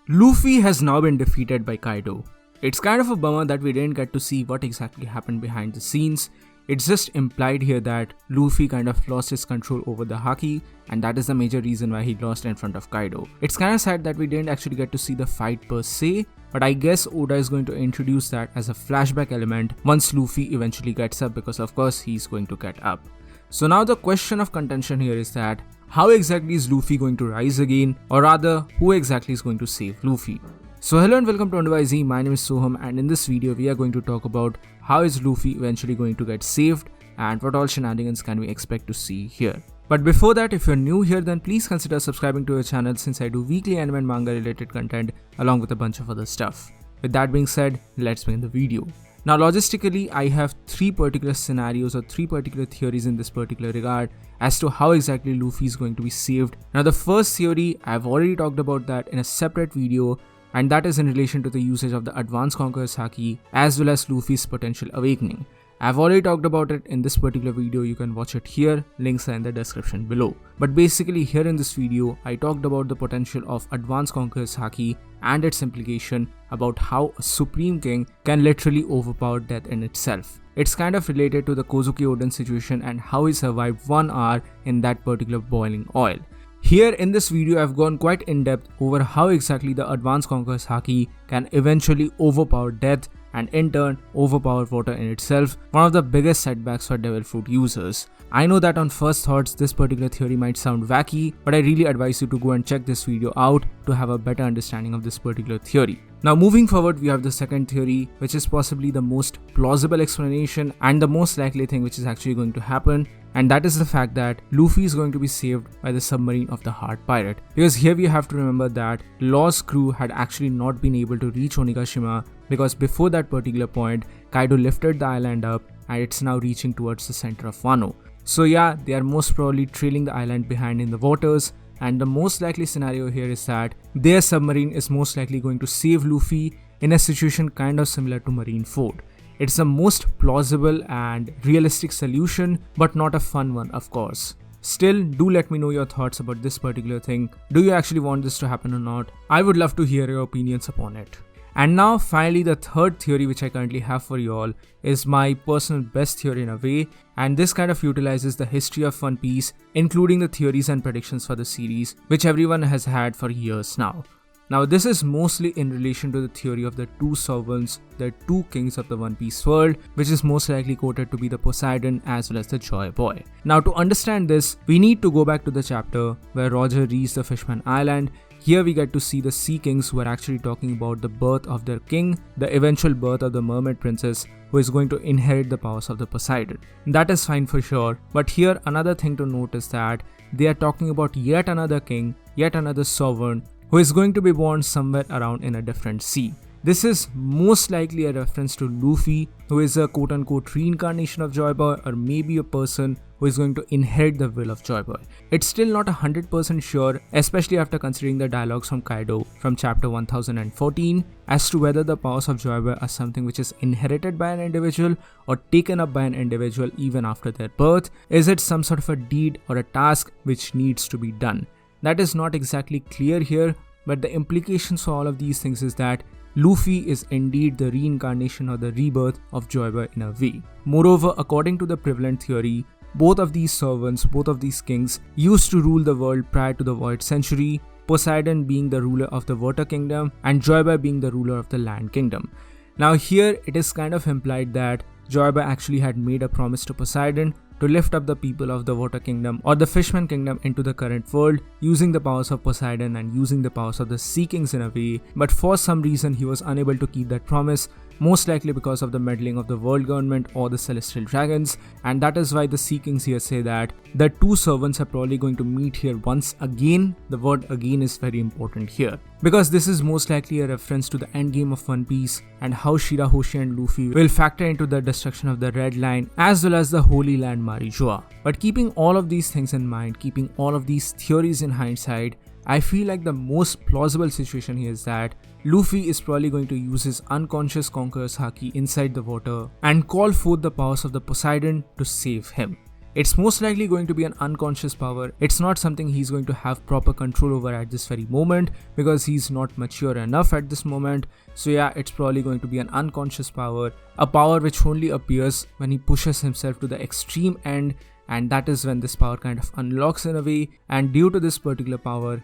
Luffy has now been defeated by Kaido. It's kind of a bummer that we didn't get to see what exactly happened behind the scenes. It's just implied here that Luffy kind of lost his control over the Haki, and that is the major reason why he lost in front of Kaido. It's kind of sad that we didn't actually get to see the fight per se, but I guess Oda is going to introduce that as a flashback element once Luffy eventually gets up, because of course he's going to get up. So now the question of contention here is that how exactly is Luffy going to rise again, or rather who exactly is going to save Luffy? So hello and welcome to UnderYZ, my name is Soham, and in this video we are going to talk about how is Luffy eventually going to get saved and what all shenanigans can we expect to see here. But before that, if you're new here, then please consider subscribing to our channel since I do weekly anime and manga related content along with a bunch of other stuff. With that being said, let's begin the video. Now logistically, I have three particular scenarios or three particular theories in this particular regard as to how exactly Luffy is going to be saved. Now the first theory, I've already talked about that in a separate video, and that is in relation to the usage of the Advanced Conqueror's Haki as well as Luffy's potential awakening. I've already talked about it in this particular video, you can watch it here, links are in the description below. But basically here in this video, I talked about the potential of Advanced Conqueror's Haki and its implication about how a Supreme King can literally overpower death in itself. It's kind of related to the Kozuki Oden situation and how he survived 1 hour in that particular boiling oil. Here in this video, I've gone quite in depth over how exactly the Advanced Conqueror's Haki can eventually overpower death and in turn overpower water in itself, one of the biggest setbacks for Devil Fruit users. I know that on first thoughts this particular theory might sound wacky, but I really advise you to go and check this video out to have a better understanding of this particular theory. Now moving forward, we have the second theory, which is possibly the most plausible explanation and the most likely thing which is actually going to happen, and that is the fact that Luffy is going to be saved by the submarine of the Heart Pirate. Because here we have to remember that Law's crew had actually not been able to reach Onigashima because before that particular point, Kaido lifted the island up and it's now reaching towards the center of Wano. So yeah, they are most probably trailing the island behind in the waters, and the most likely scenario here is that their submarine is most likely going to save Luffy in a situation kind of similar to Marineford. It's the most plausible and realistic solution, but not a fun one of course. Still, do let me know your thoughts about this particular thing. Do you actually want this to happen or not? I would love to hear your opinions upon it. And now finally the third theory which I currently have for you all is my personal best theory in a way, and this kind of utilizes the history of One Piece, including the theories and predictions for the series which everyone has had for years now. Now this is mostly in relation to the theory of the two sovereigns, the two kings of the One Piece world, which is most likely quoted to be the Poseidon as well as the Joy Boy. Now to understand this, we need to go back to the chapter where Roger reached the Fishman Island. Here we get to see the Sea Kings who are actually talking about the birth of their king, the eventual birth of the Mermaid Princess who is going to inherit the powers of the Poseidon. That is fine for sure, but here another thing to note is that they are talking about yet another king, yet another sovereign who is going to be born somewhere around in a different sea. This is most likely a reference to Luffy, who is a quote-unquote reincarnation of Joy Boy, or maybe a person who is going to inherit the will of Joy Boy. It's still not 100% sure, especially after considering the dialogues from Kaido from chapter 1014 as to whether the powers of Joy Boy are something which is inherited by an individual or taken up by an individual even after their birth. Is it some sort of a deed or a task which needs to be done? That is not exactly clear here, but the implications for all of these things is that Luffy is indeed the reincarnation or the rebirth of Joy Boy in a way. Moreover, according to the prevalent theory, both of these sovereigns, both of these kings used to rule the world prior to the Void Century, Poseidon being the ruler of the Water Kingdom and Joy Boy being the ruler of the Land Kingdom. Now here it is kind of implied that Joy Boy actually had made a promise to Poseidon to lift up the people of the Water Kingdom or the Fishman Kingdom into the current world using the powers of Poseidon and using the powers of the Sea Kings in a way, but for some reason he was unable to keep that promise, most likely because of the meddling of the world government or the Celestial Dragons, and that is why the Sea Kings here say that the two servants are probably going to meet here once again. The word again is very important here, because this is most likely a reference to the endgame of One Piece and how Shirahoshi and Luffy will factor into the destruction of the Red Line as well as the Holy Land Marijoa. But keeping all of these things in mind, keeping all of these theories in hindsight, I feel like the most plausible situation here is that Luffy is probably going to use his unconscious Conqueror's Haki inside the water and call forth the powers of the Poseidon to save him. it's most likely going to be an unconscious power. It's not something he's going to have proper control over at this very moment because he's not mature enough at this moment. So yeah, it's probably going to be an unconscious power, a power which only appears when he pushes himself to the extreme end, and that is when this power kind of unlocks in a way. And due to this particular power,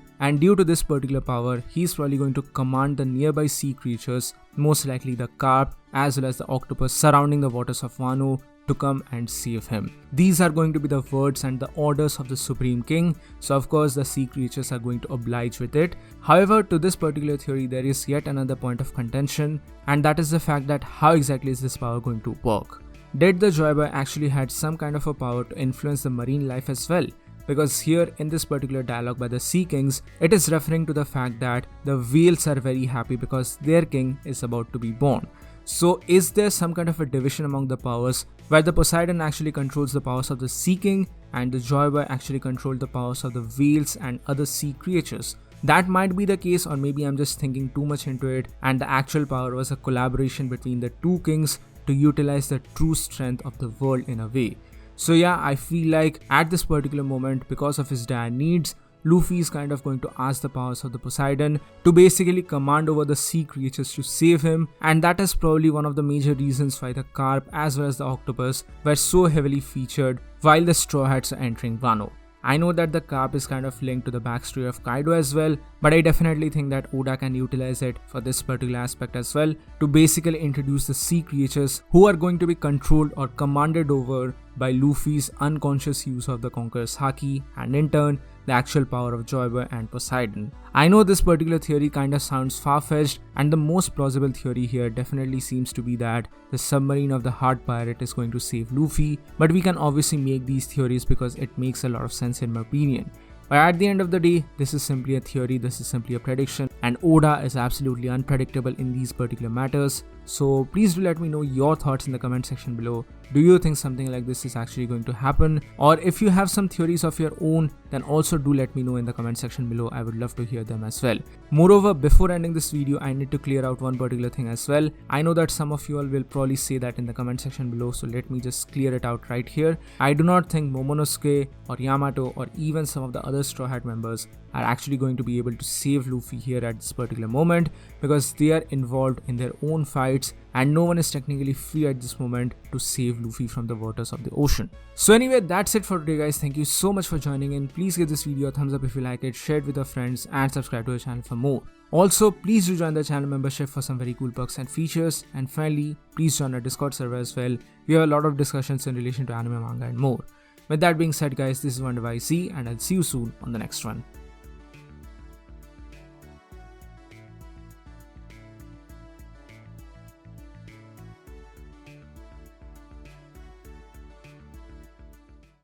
he's probably going to command the nearby sea creatures, most likely the carp as well as the octopus surrounding the waters of Wano, to come and save him. These are going to be the words and the orders of the Supreme King, so of course the sea creatures are going to oblige with it. However, to this particular theory there is yet another point of contention, and that is the fact that how exactly is this power going to work? Did the Joy Boy actually had some kind of a power to influence the marine life as well? Because here in this particular dialogue by the Sea Kings, it is referring to the fact that the whales are very happy because their king is about to be born. So is there some kind of a division among the powers where the Poseidon actually controls the powers of the Sea King and the Joy Boy actually controls the powers of the whales and other sea creatures? That might be the case, or maybe I'm just thinking too much into it and the actual power was a collaboration between the two kings to utilize the true strength of the world in a way. So yeah, I feel like at this particular moment, because of his dire needs, Luffy is kind of going to ask the powers of the Poseidon to basically command over the sea creatures to save him, and that is probably one of the major reasons why the carp as well as the octopus were so heavily featured while the Straw Hats are entering Wano. I know that the carp is kind of linked to the backstory of Kaido as well, but I definitely think that Oda can utilize it for this particular aspect as well to basically introduce the sea creatures who are going to be controlled or commanded over by Luffy's unconscious use of the Conqueror's Haki, and in turn the actual power of Joy Boy and Poseidon. I know this particular theory kinda sounds far-fetched, and the most plausible theory here definitely seems to be that the submarine of the Heart Pirate is going to save Luffy, but we can obviously make these theories because it makes a lot of sense in my opinion. But at the end of the day, this is simply a theory, this is simply a prediction, and Oda is absolutely unpredictable in these particular matters. So please do let me know your thoughts in the comment section below. Do you think something like this is actually going to happen? Or if you have some theories of your own, then also do let me know in the comment section below. I would love to hear them as well. Moreover, before ending this video, I need to clear out one particular thing as well. I know that some of you all will probably say that in the comment section below, so let me just clear it out right here. I do not think Momonosuke or Yamato or even some of the other Straw Hat members are actually going to be able to save Luffy here at this particular moment, because they are involved in their own fights and no one is technically free at this moment to save Luffy from the waters of the ocean. So anyway, that's it for today guys. Thank you so much for joining in. Please give this video a thumbs up if you like it, share it with your friends and subscribe to the channel for more. Also, please do join the channel membership for some very cool perks and features, and finally, please join our Discord server as well. We have a lot of discussions in relation to anime, manga and more. With that being said guys, this is Wonderboy C, and I'll see you soon on the next one.